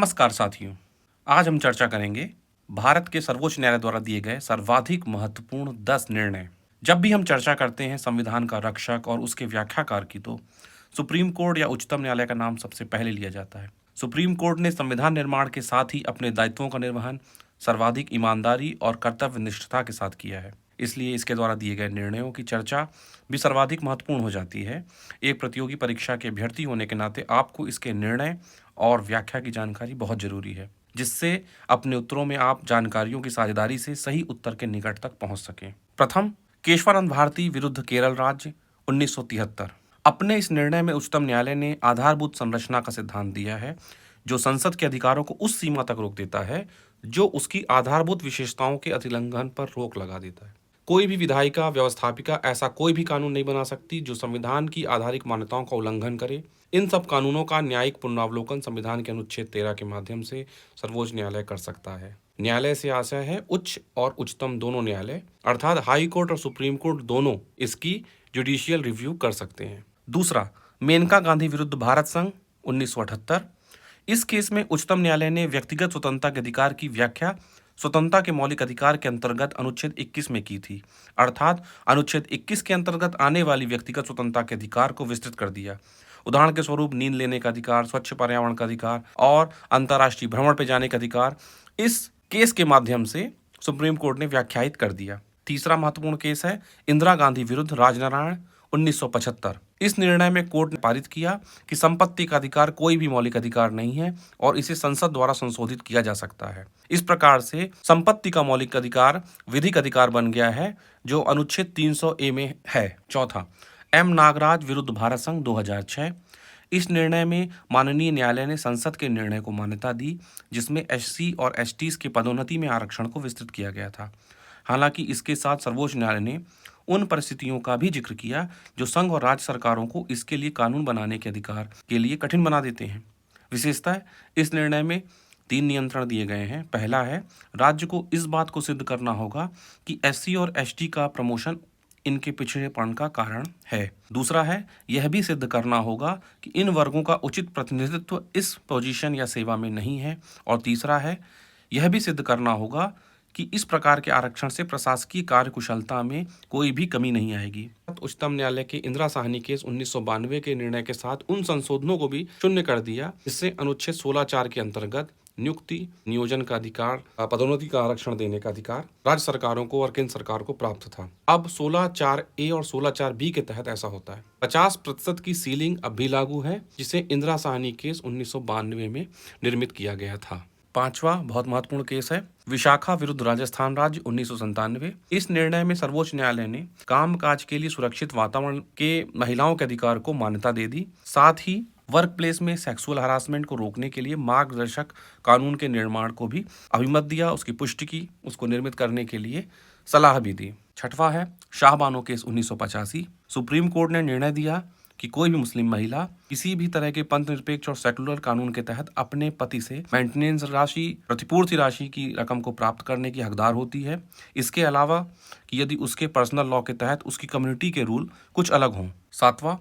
नमस्कार साथियों। आज हम चर्चा करेंगे भारत के सर्वोच्च न्यायालय द्वारा दिए गए सर्वाधिक महत्वपूर्ण 10 निर्णय। जब भी हम चर्चा करते हैं संविधान का रक्षक और उसके व्याख्याकार की, तो सुप्रीम कोर्ट या उच्चतम न्यायालय का नाम सबसे पहले लिया जाता है। सुप्रीम कोर्ट ने संविधान निर्माण के साथ ही अपने दायित्वों का निर्वहन सर्वाधिक ईमानदारी और कर्तव्य निष्ठता के साथ किया है। इसलिए इसके द्वारा दिए गए निर्णयों की चर्चा भी सर्वाधिक महत्वपूर्ण हो जाती है। एक प्रतियोगी परीक्षा के अभ्यर्थी होने के नाते आपको इसके निर्णय और व्याख्या की जानकारी बहुत जरूरी है, जिससे अपने उत्तरों में आप जानकारियों की साझेदारी से सही उत्तर के निकट तक पहुंच सकें। प्रथम, केशवानंद भारती विरुद्ध केरल राज्य 1973। अपने इस निर्णय में उच्चतम न्यायालय ने आधारभूत संरचना का सिद्धांत दिया है, जो संसद के अधिकारों को उस सीमा तक रोक देता है जो उसकी आधारभूत विशेषताओं के अतिलंघन पर रोक लगा देता है। कोई भी विधायिका व्यवस्थापिका ऐसा कोई भी कानून नहीं बना सकती जो संविधान की आधारिक मान्यताओं का उल्लंघन करे। इन सब कानूनों का न्यायिक पुनरावलोकन संविधान के अनुच्छेद 13 के माध्यम से सर्वोच्च न्यायालय कर सकता है। न्यायालय से आशय है उच्च और उच्चतम दोनों न्यायालय, अर्थात हाई कोर्ट और सुप्रीम कोर्ट दोनों इसकी जुडिशियल रिव्यू कर सकते हैं। दूसरा, मेनका गांधी विरुद्ध भारत संघ 1978। इस केस में उच्चतम न्यायालय ने व्यक्तिगत स्वतंत्रता के अधिकार की व्याख्या स्वतंत्रता के मौलिक अधिकार के अंतर्गत अनुच्छेद 21 में की थी, अर्थात अनुच्छेद 21 के अंतर्गत आने वाली व्यक्तिगत स्वतंत्रता के अधिकार को विस्तृत कर दिया। उदाहरण के स्वरूप नींद लेने का अधिकार, स्वच्छ पर्यावरण का अधिकार और अंतर्राष्ट्रीय भ्रमण पर जाने का अधिकार इस केस के माध्यम से सुप्रीम कोर्ट ने व्याख्यायित कर दिया। तीसरा महत्वपूर्ण केस है इंदिरा गांधी विरुद्ध राजनारायण 1975। इस निर्णय में कोर्ट ने पारित किया कि संपत्ति का अधिकार कोई भी मौलिक अधिकार नहीं है और इसे संसद द्वारा संशोधित किया जा सकता है। इस प्रकार से संपत्ति का मौलिक अधिकार विधिक अधिकार बन गया है, जो अनुच्छेद 300A में है। चौथा, एम नागराज विरुद्ध भारत संघ 2006। इस निर्णय में माननीय न्यायालय ने संसद के निर्णय को मान्यता दी, जिसमें एससी और एसटीज के पदोन्नति में आरक्षण को विस्तृत किया गया था। हालांकि इसके साथ सर्वोच्च न्यायालय ने उन परिस्थितियों का भी जिक्र किया जो संघ और राज्य सरकारों को इसके लिए कानून बनाने के अधिकार के लिए कठिन बना देते हैं। विशेषतः इस निर्णय में 3 नियंत्रण दिए गए हैं। पहला है, राज्य को इस बात को सिद्ध करना होगा कि एससी और एसटी का प्रमोशन इनके पिछड़ेपन का कारण है। दूसरा है, यह भी सिद्ध करना होगा कि इन वर्गों का उचित प्रतिनिधित्व इस पोजीशन या सेवा में नहीं है। और तीसरा है, यह भी सिद्ध करना होगा कि इस प्रकार के आरक्षण से प्रशासकीय कार्यकुशलता में कोई भी कमी नहीं आएगी। उच्चतम न्यायालय के इंदिरा साहनी केस 1992 के निर्णय के साथ उन संशोधनों को भी शून्य कर दिया, जिससे अनुच्छेद 16(4) के अंतर्गत नियुक्ति, नियोजन का अधिकार, पदोन्नति का आरक्षण देने का अधिकार राज्य सरकारों को और केंद्र सरकार को प्राप्त था। अब 16(4)A और 16(4)B के तहत ऐसा होता है। 50% की सीलिंग अब भी लागू है, जिसे इंदिरा साहनी केस 1992 में निर्मित किया गया था। पांचवा बहुत महत्वपूर्ण केस है विशाखा विरुद्ध राजस्थान राज्य 1997। इस निर्णय में सर्वोच्च न्यायालय ने कामकाज के लिए सुरक्षित वातावरण के महिलाओं के अधिकार को मान्यता दे दी। साथ ही वर्क प्लेस में सेक्सुअल हरासमेंट को रोकने के लिए मार्गदर्शक कानून के निर्माण को भी अभिमत दिया, उसकी पुष्टि की, उसको निर्मित करने के लिए सलाह भी दी। छठवां है शाहबानो केस 1985। सुप्रीम कोर्ट ने निर्णय दिया कि कोई भी मुस्लिम महिला किसी भी तरह के पंथ निरपेक्ष और सेकुलर कानून के तहत अपने पति से मेंटेनेंस राशि, प्रतिपूर्ति राशि की रकम को प्राप्त करने की हकदार होती है। इसके अलावा कि यदि उसके पर्सनल लॉ के तहत उसकी कम्युनिटी के रूल कुछ अलग हों। सातवां,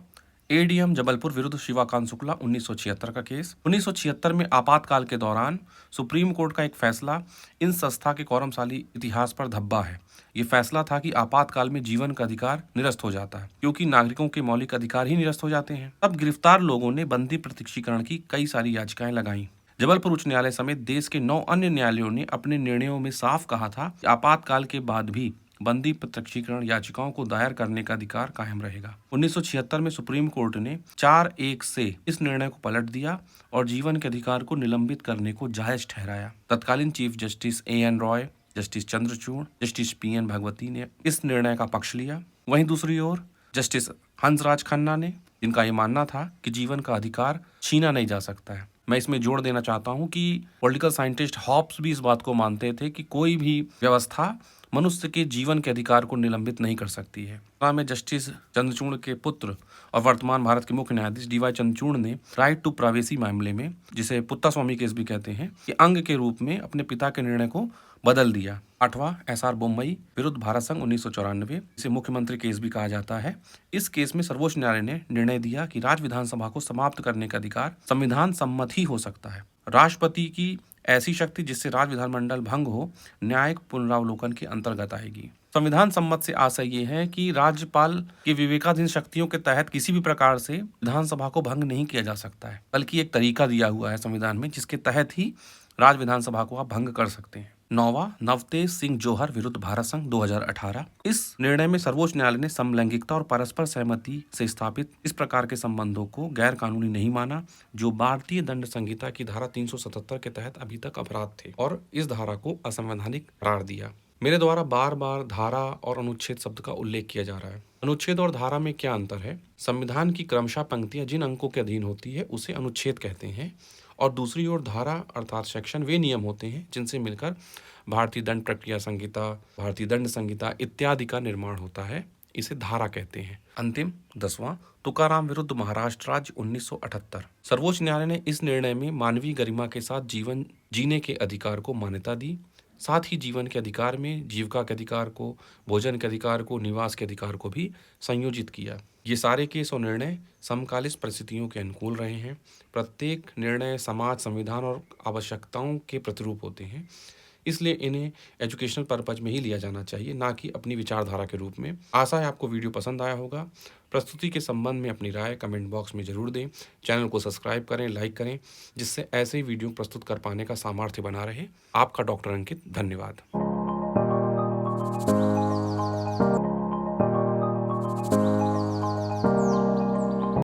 एडीएम जबलपुर विरुद्ध शिवाकांत शुक्ला 1976 का केस। 1976 में आपातकाल के दौरान सुप्रीम कोर्ट का एक फैसला इन संस्था के गौरवशाली इतिहास पर धब्बा है। ये फैसला था कि आपातकाल में जीवन का अधिकार निरस्त हो जाता है, क्योंकि नागरिकों के मौलिक अधिकार ही निरस्त हो जाते हैं। तब गिरफ्तार लोगों ने बंदी प्रत्यक्षीकरण की कई सारी याचिकाएं लगाई। जबलपुर उच्च न्यायालय समेत देश के 9 अन्य न्यायालयों ने अपने निर्णयों में साफ कहा था कि आपातकाल के बाद भी बंदी प्रत्यक्षीकरण याचिकाओं को दायर करने का अधिकार कायम रहेगा। 1976 में सुप्रीम कोर्ट ने 4-1 से इस निर्णय को पलट दिया और जीवन के अधिकार को निलंबित करने को जायज ठहराया। तत्कालीन chief justice AN Roy, justice Chandrachud, justice PN Bhagwati ने इस निर्णय का पक्ष लिया। वहीं दूसरी ओर जस्टिस हंसराज खन्ना ने, जिनका ये मानना था कि जीवन का अधिकार छीना नहीं जा सकता है। मैं इसमें जोड़ देना चाहता हूं कि पॉलिटिकल साइंटिस्ट हॉब्स भी इस बात को मानते थे कि कोई भी व्यवस्था मनुष्य के जीवन के अधिकार को निलंबित नहीं कर सकती है। में जस्टिस चंद्रचूड़ के पुत्र और वर्तमान भारत के मुख्य न्यायाधीश डी वाई चंद्रचूड़ ने राइट टू प्राइवेसी मामले में, जिसे पुत्तास्वामी केस भी कहते हैं, कि अंग के रूप में अपने पिता के निर्णय को बदल दिया। 8वां एसआर बोम्मई विरुद्ध भारत संघ 1994, इसे मुख्यमंत्री केस भी कहा जाता है। इस केस में सर्वोच्च न्यायालय ने निर्णय दिया कि राज्य विधानसभा को समाप्त करने का अधिकार संविधान सम्मत ही हो सकता है। राष्ट्रपति की ऐसी शक्ति जिससे राज्य विधानमंडल भंग हो न्यायिक पुनरावलोकन के अंतर्गत आएगी। संविधान सम्मत से आशय ये है कि राज्यपाल के विवेकाधीन शक्तियों के तहत किसी भी प्रकार से विधानसभा को भंग नहीं किया जा सकता है, बल्कि एक तरीका दिया हुआ है संविधान में जिसके तहत ही राज्य विधानसभा को आप भंग कर सकते हैं। 9वां नवतेज सिंह जोहर विरुद्ध भारत संघ 2018, इस निर्णय में सर्वोच्च न्यायालय ने समलैंगिकता और परस्पर सहमति से स्थापित इस प्रकार के संबंधों को गैर कानूनी नहीं माना, जो भारतीय दंड संहिता की धारा 377 के तहत अभी तक अपराध थे, और इस धारा को असंवैधानिक करार दिया। मेरे द्वारा बार बार धारा और अनुच्छेद शब्द का उल्लेख किया जा रहा है। अनुच्छेद और धारा में क्या अंतर है? संविधान की क्रमशः पंक्तियां जिन अंकों के अधीन होती है उसे अनुच्छेद कहते हैं, और दूसरी ओर धारा अर्थात सेक्शन वे नियम होते हैं जिनसे मिलकर भारतीय दंड प्रक्रिया संहिता, भारतीय दंड संहिता इत्यादि का निर्माण होता है, इसे धारा कहते हैं। अंतिम 10वां तुकाराम विरुद्ध महाराष्ट्र राज्य 1978, सर्वोच्च न्यायालय ने इस निर्णय में मानवीय गरिमा के साथ जीवन जीने के अधिकार को मान्यता दी, साथ ही जीवन के अधिकार में जीविका के अधिकार को, भोजन के अधिकार को, निवास के अधिकार को भी संयोजित किया। ये सारे केस और निर्णय समकालीन परिस्थितियों के अनुकूल रहे हैं। प्रत्येक निर्णय समाज, संविधान और आवश्यकताओं के प्रतिरूप होते हैं, इसलिए इन्हें एजुकेशनल पर्पज में ही लिया जाना चाहिए, ना कि अपनी विचारधारा के रूप में। आशा है आपको वीडियो पसंद आया होगा। प्रस्तुति के संबंध में अपनी राय कमेंट बॉक्स में जरूर दें। चैनल को सब्सक्राइब करें, लाइक करें, जिससे ऐसे ही वीडियो प्रस्तुत कर पाने का सामर्थ्य बना रहे। आपका डॉक्टर अंकित, धन्यवाद।